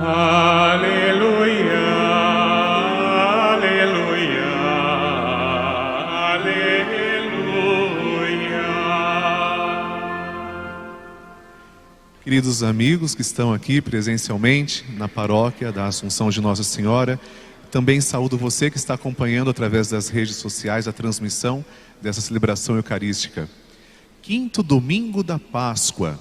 Aleluia, aleluia, aleluia. Queridos amigos que estão aqui presencialmente na paróquia da Assunção de Nossa Senhora, também saúdo você que está acompanhando através das redes sociais a transmissão dessa celebração eucarística. Quinto domingo da Páscoa.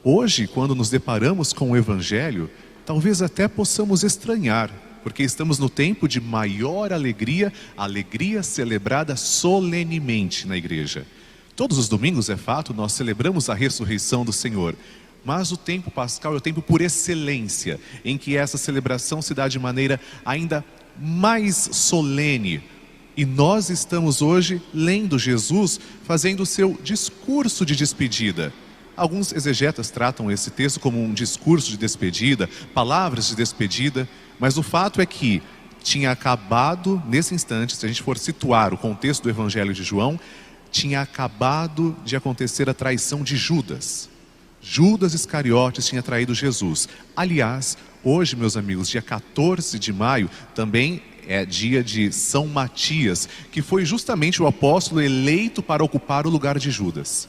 Hoje, quando nos deparamos com o Evangelho, talvez até possamos estranhar, porque estamos no tempo de maior alegria, alegria celebrada solenemente na igreja. Todos os domingos, é fato, nós celebramos a ressurreição do Senhor, mas o tempo pascal é o tempo por excelência, em que essa celebração se dá de maneira ainda mais solene. E nós estamos hoje lendo Jesus fazendo o seu discurso de despedida. Alguns exegetas tratam esse texto como um discurso de despedida, palavras de despedida, mas o fato é que tinha acabado, nesse instante, se a gente for situar o contexto do Evangelho de João, tinha acabado de acontecer a traição de Judas. Judas Iscariotes tinha traído Jesus. Aliás, hoje, meus amigos, dia 14 de maio, também é dia de São Matias, que foi justamente o apóstolo eleito para ocupar o lugar de Judas.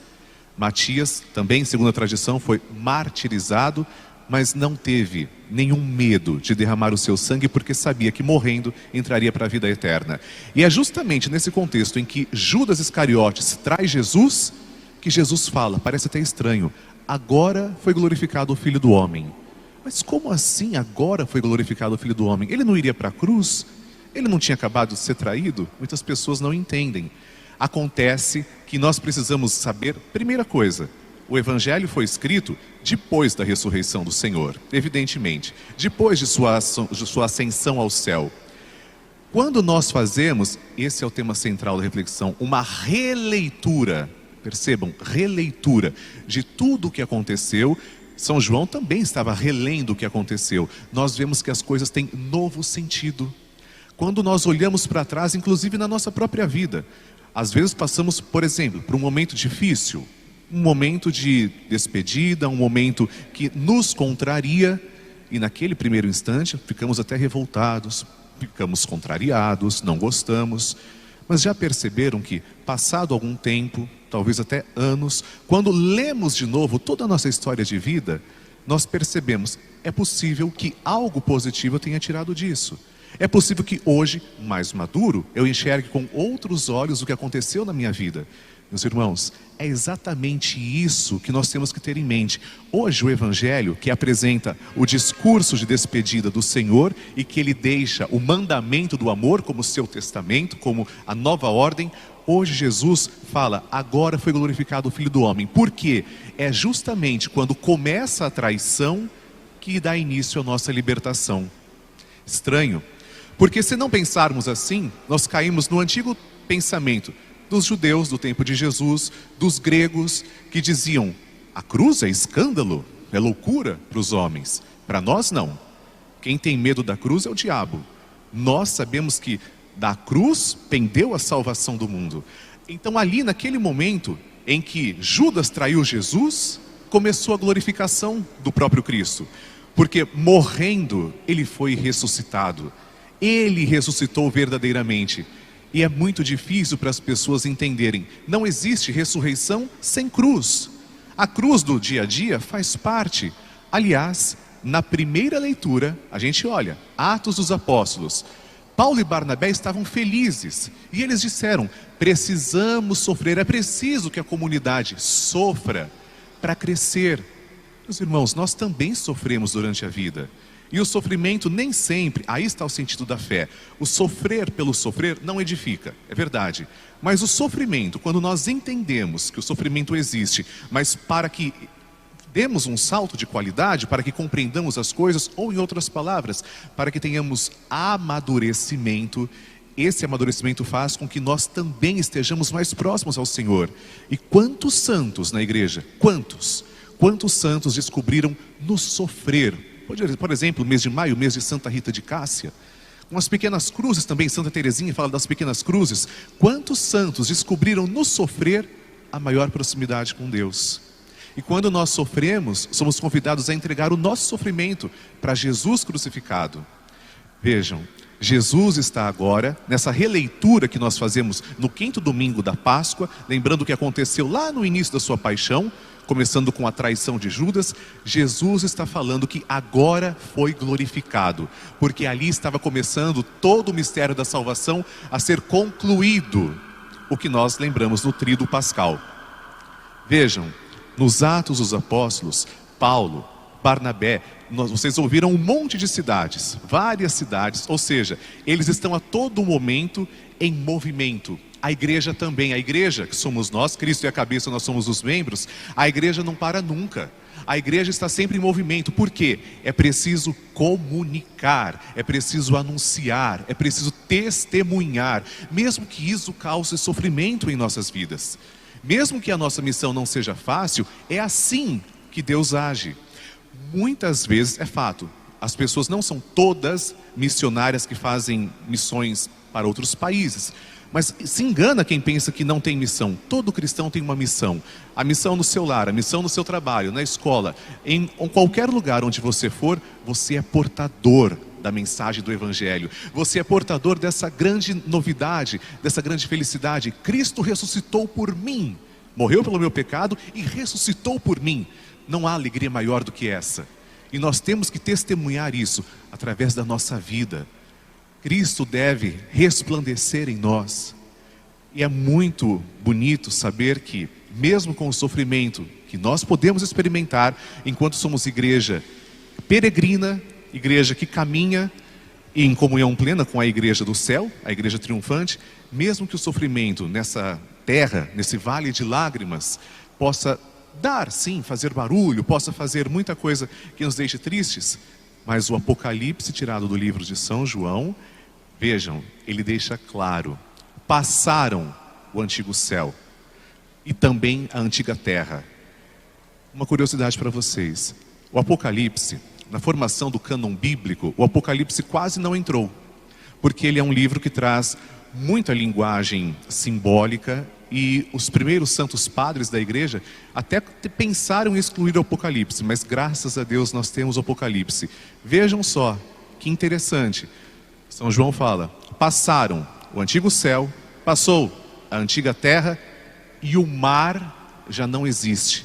Matias, também, segundo a tradição, foi martirizado, mas não teve nenhum medo de derramar o seu sangue, porque sabia que morrendo entraria para a vida eterna. E é justamente nesse contexto em que Judas Iscariotes traz Jesus, que Jesus fala, parece até estranho, agora foi glorificado o Filho do Homem. Mas como assim agora foi glorificado o Filho do Homem? Ele não iria para a cruz? Ele não tinha acabado de ser traído? Muitas pessoas não entendem. Acontece que nós precisamos saber, primeira coisa, o Evangelho foi escrito depois da ressurreição do Senhor, evidentemente, depois de sua ascensão ao céu. Quando nós fazemos, esse é o tema central da reflexão, uma releitura, percebam, releitura de tudo o que aconteceu, São João também estava relendo o que aconteceu. Nós vemos que as coisas têm novo sentido. Quando nós olhamos para trás, inclusive na nossa própria vida, às vezes passamos, por exemplo, por um momento difícil, um momento de despedida, um momento que nos contraria, e naquele primeiro instante ficamos até revoltados, ficamos contrariados, não gostamos. Mas já perceberam que, passado algum tempo, talvez até anos, quando lemos de novo toda a nossa história de vida, nós percebemos, é possível que algo positivo eu tenha tirado disso. É possível que hoje, mais maduro, eu enxergue com outros olhos o que aconteceu na minha vida. Meus irmãos, é exatamente isso que nós temos que ter em mente. Hoje o Evangelho, que apresenta o discurso de despedida do Senhor e que ele deixa o mandamento do amor como seu testamento, como a nova ordem, hoje Jesus fala, agora foi glorificado o Filho do Homem. Por quê? É justamente quando começa a traição que dá início à nossa libertação. Estranho, porque se não pensarmos assim, nós caímos no antigo pensamento dos judeus do tempo de Jesus, dos gregos, que diziam, a cruz é escândalo, é loucura para os homens. Para nós não. Quem tem medo da cruz é o diabo. Nós sabemos que da cruz pendeu a salvação do mundo. Então ali naquele momento em que Judas traiu Jesus, começou a glorificação do próprio Cristo. Porque morrendo, ele foi ressuscitado. Ele ressuscitou verdadeiramente. E é muito difícil para as pessoas entenderem. Não existe ressurreição sem cruz. A cruz do dia a dia faz parte. Aliás, na primeira leitura, a gente olha, Atos dos Apóstolos. Paulo e Barnabé estavam felizes. E eles disseram, precisamos sofrer, é preciso que a comunidade sofra para crescer. Meus irmãos, nós também sofremos durante a vida. E o sofrimento nem sempre, aí está o sentido da fé. O sofrer pelo sofrer não edifica, é verdade. Mas o sofrimento, quando nós entendemos que o sofrimento existe, mas para que demos um salto de qualidade, para que compreendamos as coisas, ou em outras palavras, para que tenhamos amadurecimento, esse amadurecimento faz com que nós também estejamos mais próximos ao Senhor. E quantos santos na igreja, quantos santos descobriram no sofrer? Por exemplo, o mês de maio, o mês de Santa Rita de Cássia, com as pequenas cruzes também, Santa Teresinha fala das pequenas cruzes. Quantos santos descobriram no sofrer a maior proximidade com Deus? E quando nós sofremos, somos convidados a entregar o nosso sofrimento para Jesus crucificado. Vejam, Jesus está agora, nessa releitura que nós fazemos no 5º domingo da Páscoa, lembrando o que aconteceu lá no início da sua paixão, começando com a traição de Judas. Jesus está falando que agora foi glorificado, porque ali estava começando todo o mistério da salvação a ser concluído, o que nós lembramos no tríduo pascal. Vejam, nos Atos dos Apóstolos, Paulo, Barnabé, vocês ouviram um monte de cidades, várias cidades, ou seja, eles estão a todo momento em movimento. A igreja também, a igreja que somos nós, Cristo é a cabeça, nós somos os membros, a igreja não para nunca. A igreja está sempre em movimento. Por quê? É preciso comunicar, é preciso anunciar, é preciso testemunhar, mesmo que isso cause sofrimento em nossas vidas. Mesmo que a nossa missão não seja fácil, é assim que Deus age. Muitas vezes, é fato, as pessoas não são todas missionárias que fazem missões para outros países. Mas se engana quem pensa que não tem missão. Todo cristão tem uma missão. A missão no seu lar, a missão no seu trabalho, na escola, em qualquer lugar onde você for, você é portador da mensagem do Evangelho. Você é portador dessa grande novidade, dessa grande felicidade. Cristo ressuscitou por mim, morreu pelo meu pecado e ressuscitou por mim. Não há alegria maior do que essa. E nós temos que testemunhar isso através da nossa vida. Cristo deve resplandecer em nós. E é muito bonito saber que, mesmo com o sofrimento que nós podemos experimentar enquanto somos igreja peregrina, igreja que caminha em comunhão plena com a igreja do céu, a igreja triunfante, mesmo que o sofrimento nessa terra, nesse vale de lágrimas, possa dar, sim, fazer barulho, possa fazer muita coisa que nos deixe tristes, mas o Apocalipse tirado do livro de São João, vejam, ele deixa claro: passaram o antigo céu e também a antiga terra. Uma curiosidade para vocês: o Apocalipse, na formação do cânon bíblico, o Apocalipse quase não entrou, porque ele é um livro que traz muita linguagem simbólica, e os primeiros santos padres da igreja até pensaram em excluir o Apocalipse, mas graças a Deus nós temos o Apocalipse. Vejam só, que interessante. São João fala: passaram o antigo céu, passou a antiga terra e o mar já não existe.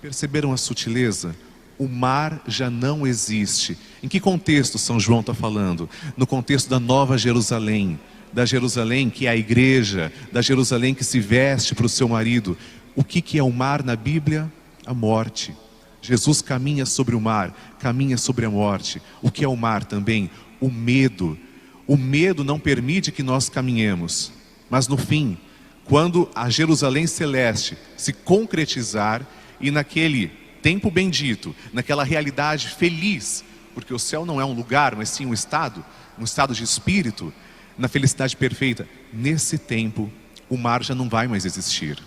Perceberam a sutileza? O mar já não existe. Em que contexto São João está falando? No contexto da Nova Jerusalém, da Jerusalém que é a igreja, da Jerusalém que se veste para o seu marido. O que é o mar na Bíblia? A morte. Jesus caminha sobre o mar, caminha sobre a morte. O que é o mar também? O medo. O medo não permite que nós caminhemos. Mas no fim, quando a Jerusalém celeste se concretizar, e naquele tempo bendito, naquela realidade feliz, porque o céu não é um lugar, mas sim um estado de espírito, na felicidade perfeita, nesse tempo o mar já não vai mais existir.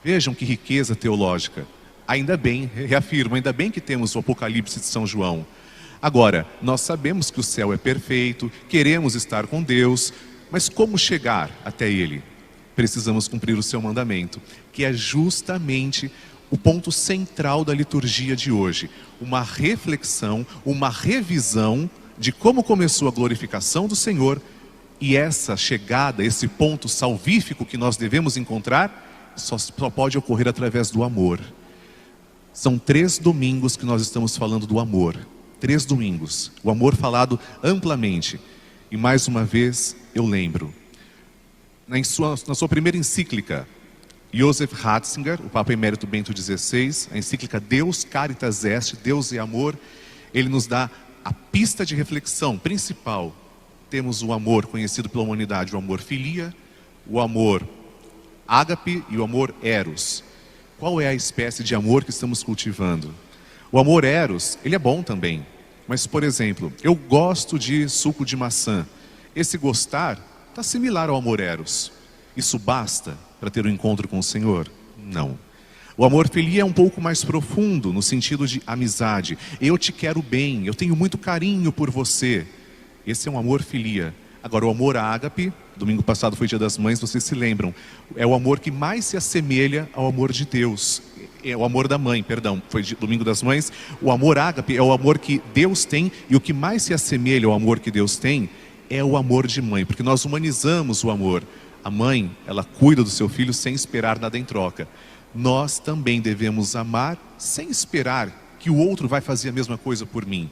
Vejam que riqueza teológica. Ainda bem, reafirmo, ainda bem que temos o Apocalipse de São João. Agora, nós sabemos que o céu é perfeito, queremos estar com Deus, mas como chegar até Ele? Precisamos cumprir o seu mandamento, que é justamente o ponto central da liturgia de hoje. Uma reflexão, uma revisão de como começou a glorificação do Senhor. E essa chegada, esse ponto salvífico que nós devemos encontrar, só pode ocorrer através do amor. São 3 domingos que nós estamos falando do amor. 3 domingos. O amor falado amplamente. E mais uma vez, eu lembro. Na sua primeira encíclica, Joseph Ratzinger, o Papa Emérito Bento XVI, a encíclica Deus Caritas Est, Deus é Amor, ele nos dá a pista de reflexão principal. Temos o amor conhecido pela humanidade, o amor filia, o amor ágape e o amor eros. Qual é a espécie de amor que estamos cultivando? O amor eros, ele é bom também. Mas, por exemplo, eu gosto de suco de maçã. Esse gostar está similar ao amor eros. Isso basta para ter um encontro com o Senhor? Não. O amor filia é um pouco mais profundo, no sentido de amizade. Eu te quero bem, eu tenho muito carinho por você. Esse é um amor filia. Agora, o amor ágape, domingo passado foi Dia das Mães, vocês se lembram, é o amor que mais se assemelha ao amor de Deus. É o amor da mãe, perdão, foi domingo das mães. O amor ágape é o amor que Deus tem, e o que mais se assemelha ao amor que Deus tem é o amor de mãe, porque nós humanizamos o amor. A mãe, ela cuida do seu filho sem esperar nada em troca. Nós também devemos amar sem esperar que o outro vai fazer a mesma coisa por mim.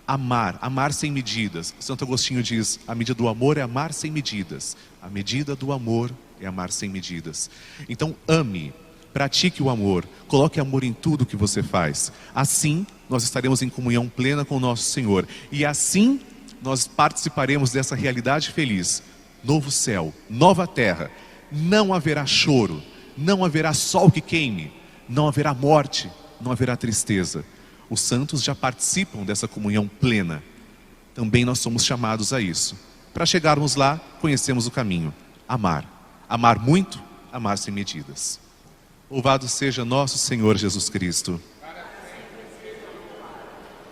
Amar sem medidas. Santo Agostinho diz, a medida do amor é amar sem medidas. A medida do amor é amar sem medidas. Então ame, pratique o amor, coloque amor em tudo que você faz. Assim nós estaremos em comunhão plena com o nosso Senhor. E assim nós participaremos dessa realidade feliz. Novo céu, nova terra. Não haverá choro, não haverá sol que queime, não haverá morte, não haverá tristeza. Os santos já participam dessa comunhão plena. Também nós somos chamados a isso. Para chegarmos lá, conhecemos o caminho. Amar. Amar muito, amar sem medidas. Louvado seja nosso Senhor Jesus Cristo.